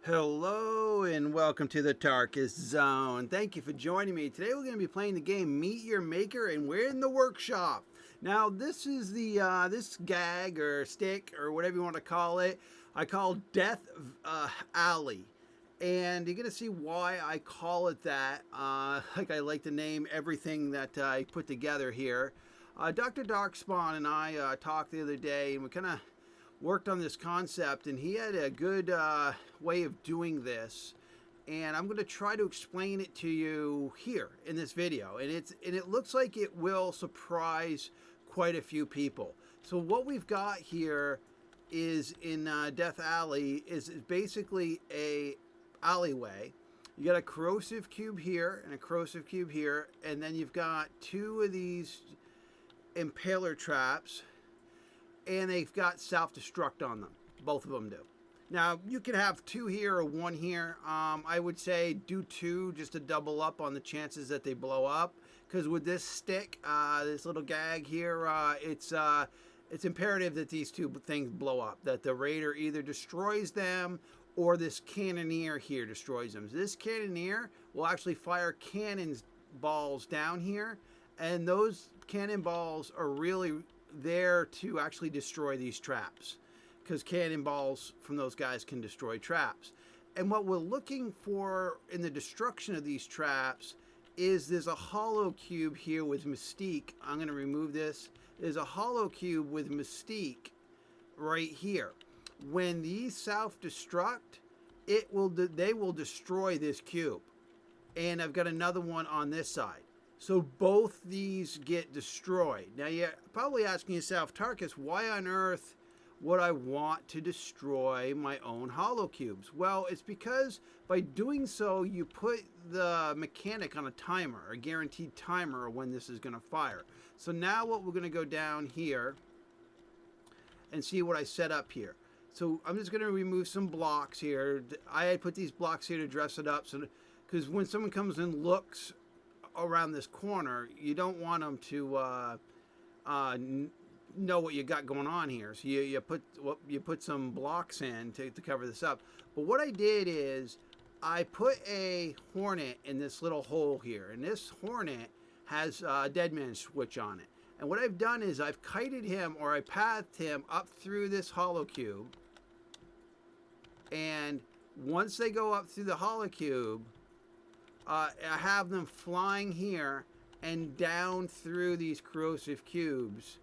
Hello and welcome to the Darkest Zone. Thank you for joining me. Today we're going to be playing the game Meet Your Maker and we're in the workshop. Now this is this gag or stick or whatever you want to call it. I call Death Alley. And you're going to see why I call it that. Like I like to name everything that I put together here. Dr. Darkspawn and I talked the other day and we kind of worked on this concept, and he had a good way of doing this, and I'm going to try to explain it to you here in this video, and it looks like it will surprise quite a few people. So what we've got here is in Death Alley is basically a alleyway. You got a corrosive cube here and a corrosive cube here, and then you've got two of these impaler traps, and they've got self-destruct on them. Both of them do. Now, you can have two here or one here. I would say do two just to double up on the chances that they blow up. Because with this stick, this little gag here, it's imperative that these two things blow up. That the raider either destroys them or this cannoneer here destroys them. So this cannoneer will actually fire cannon balls down here. And those cannonballs are really there to actually destroy these traps, because cannonballs from those guys can destroy traps. And what we're looking for in the destruction of these traps is there's a hollow cube here with Mystique. I'm going to remove this. There's a hollow cube with Mystique right here. When these self-destruct, they will destroy this cube. And I've got another one on this side. So both these get destroyed. Now you're probably asking yourself, Tarkus, why on earth would I want to destroy my own hollow cubes? Well, it's because by doing so, you put the mechanic on a timer, a guaranteed timer of when this is going to fire. So now what we're going to go down here and see what I set up here. So I'm just going to remove some blocks here. I had put these blocks here to dress it up, so because when someone comes and looks around this corner, you don't want them to know what you got going on here. So you put some blocks in to cover this up. But what I did is I put a hornet in this little hole here, and this hornet has a dead man switch on it. And what I've done is I've kited him, or I pathed him up through this hollow cube. And once they go up through the hollow cube, I have them flying here and down through these corrosive cubes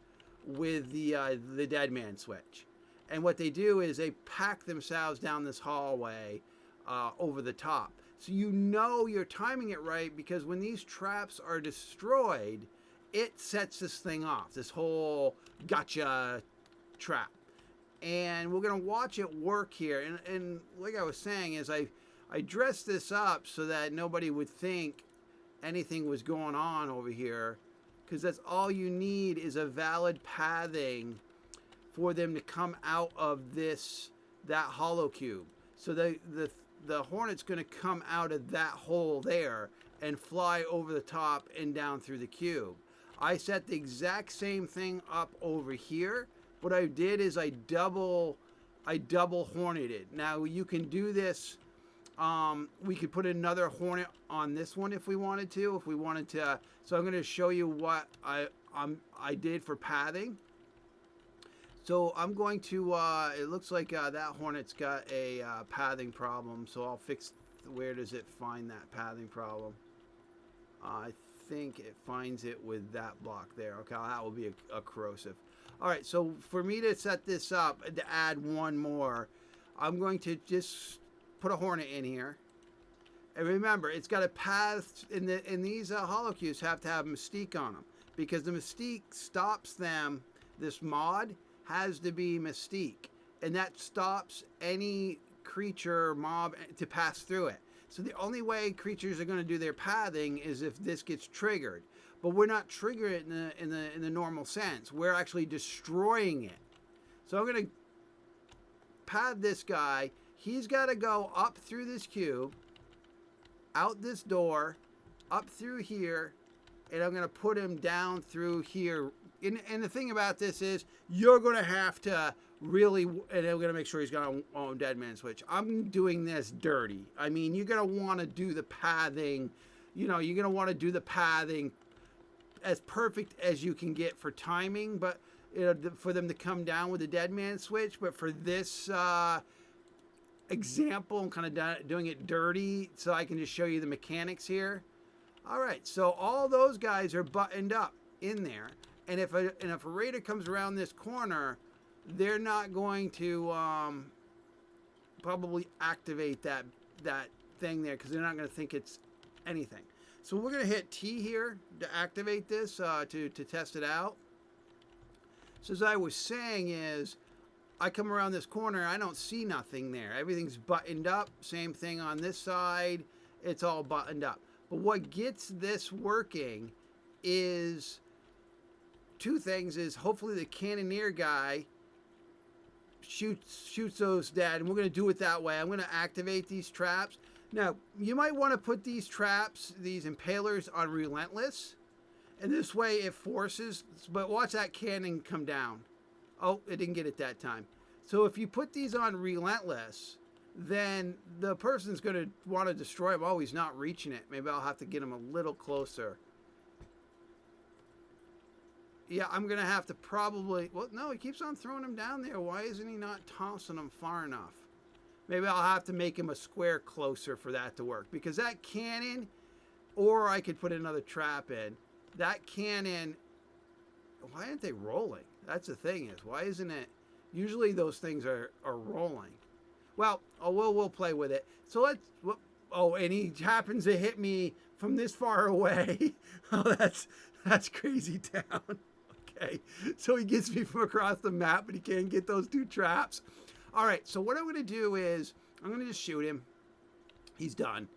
with the dead man switch. And what they do is they pack themselves down this hallway over the top. So you know you're timing it right, because when these traps are destroyed, it sets this thing off, this whole gotcha trap. And we're going to watch it work here. And like I was saying, is I dressed this up so that nobody would think anything was going on over here, because that's all you need is a valid pathing for them to come out of that hollow cube. So the hornet's going to come out of that hole there and fly over the top and down through the cube. I set the exact same thing up over here. What I did is I double horneted. Now you can do this. We could put another hornet on this one if we wanted to. So I'm going to show you what I did for pathing. So I'm going to. It looks like that hornet's got a pathing problem. So I'll fix. Where does it find that pathing problem? I think it finds it with that block there. Okay, that will be a corrosive. All right. So for me to set this up to add one more, I'm going to just put a hornet in here, and remember, it's got a path. In these hollow cubes have to have Mystique on them, because the Mystique stops them. This mod has to be Mystique, and that stops any creature mob to pass through it. So the only way creatures are going to do their pathing is if this gets triggered. But we're not triggering it in the normal sense. We're actually destroying it. So I'm going to path this guy. He's got to go up through this cube, out this door, up through here, and I'm going to put him down through here. And the thing about this is you're going to have to really, and I'm gonna make sure he's got a dead man switch. I'm doing this dirty. I mean, you're gonna want to do the pathing. You know, you're gonna want to do the pathing as perfect as you can get for timing, but for them to come down with a dead man switch. But for this example, I'm kind of doing it dirty so I can just show you the mechanics here. All right, so all those guys are buttoned up in there, and if a raider comes around this corner, they're not going to probably activate that thing there because they're not going to think it's anything. So we're going to hit T here to activate this to test it out. So as I was saying is, I come around this corner, I don't see nothing there. Everything's buttoned up. Same thing on this side. It's all buttoned up. But what gets this working is two things. Is hopefully the cannoneer guy shoots those dead, and we're going to do it that way. I'm going to activate these traps. Now, you might want to put these traps, these impalers, on relentless, and this way it forces, but watch that cannon come down. Oh, it didn't get it that time. So if you put these on relentless, then the person's going to want to destroy them. Oh, he's not reaching it. Maybe I'll have to get him a little closer. Yeah, I'm going to have to probably... Well, no, he keeps on throwing him down there. Why isn't he not tossing them far enough? Maybe I'll have to make him a square closer for that to work. Because that cannon, or I could put another trap in. That cannon... Why aren't they rolling? That's the thing is, why isn't it... Usually those things are rolling. Well, we'll play with it. So let's... Oh, and he happens to hit me from this far away. Oh, that's crazy town. Okay, so he gets me from across the map, but he can't get those two traps. All right, so what I'm going to do is I'm going to just shoot him. He's done.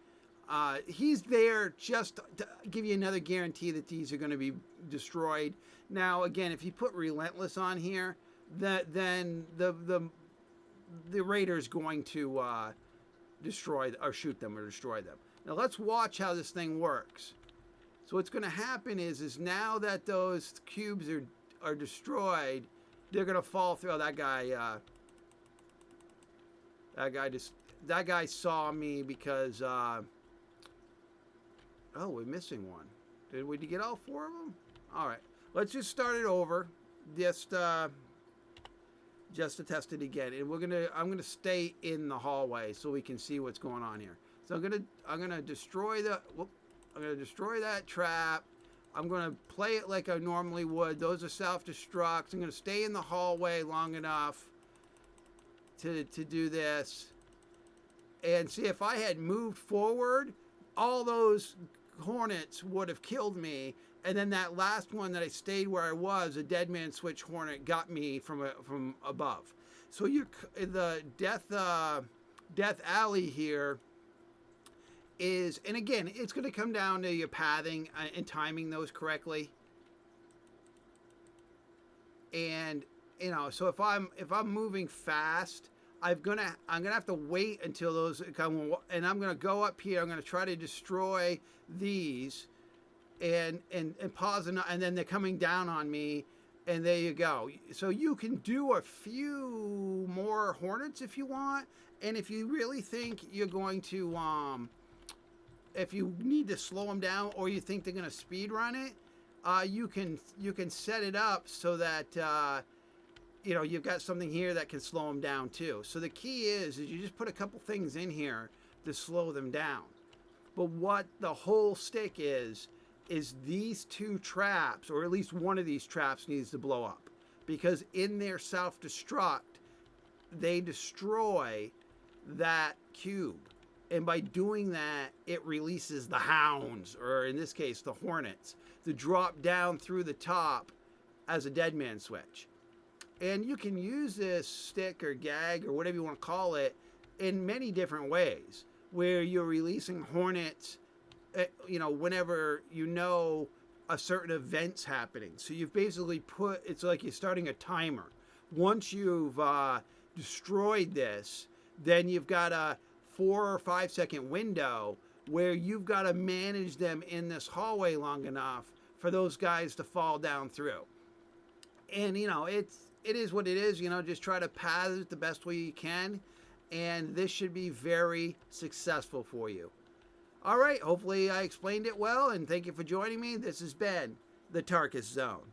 He's there just to give you another guarantee that these are going to be destroyed. Now, again, if you put relentless on here, then the raider's going to destroy or shoot them or destroy them. Now let's watch how this thing works. So what's going to happen is now that those cubes are destroyed, they're going to fall through. Oh, that guy saw me because oh, we're missing one. Did we get all four of them? All right, let's just start it over. Just to test it again, and I'm gonna stay in the hallway so we can see what's going on here. So I'm gonna destroy that trap. I'm gonna play it like I normally would. Those are self-destructs. I'm gonna stay in the hallway long enough to do this, and see if I had moved forward, all those hornets would have killed me. And then that last one that I stayed where I was, a dead man switch hornet, got me from above. So the death alley here is, and again, it's going to come down to your pathing and timing those correctly. And so if I'm moving fast, I'm gonna have to wait until those come, and I'm gonna go up here. I'm gonna try to destroy these. And pause, and then they're coming down on me, and there you go. So you can do a few more hornets if you want, and if you really think you're going to, if you need to slow them down, or you think they're going to speed run it, you can set it up so that you've got something here that can slow them down too. So the key is you just put a couple things in here to slow them down. But what the whole stick is these two traps, or at least one of these traps, needs to blow up, because in their self-destruct, they destroy that cube, and by doing that, it releases the hounds, or in this case, the hornets, to drop down through the top as a dead man switch. And you can use this stick or gag or whatever you want to call it in many different ways, where you're releasing hornets whenever a certain event's happening. So you've basically it's like you're starting a timer. Once you've destroyed this, then you've got a 4 or 5 second window where you've got to manage them in this hallway long enough for those guys to fall down through. And it is what it is. You know, just try to path it the best way you can, and this should be very successful for you. All right, hopefully I explained it well, and thank you for joining me. This has been the Tarkus Zone.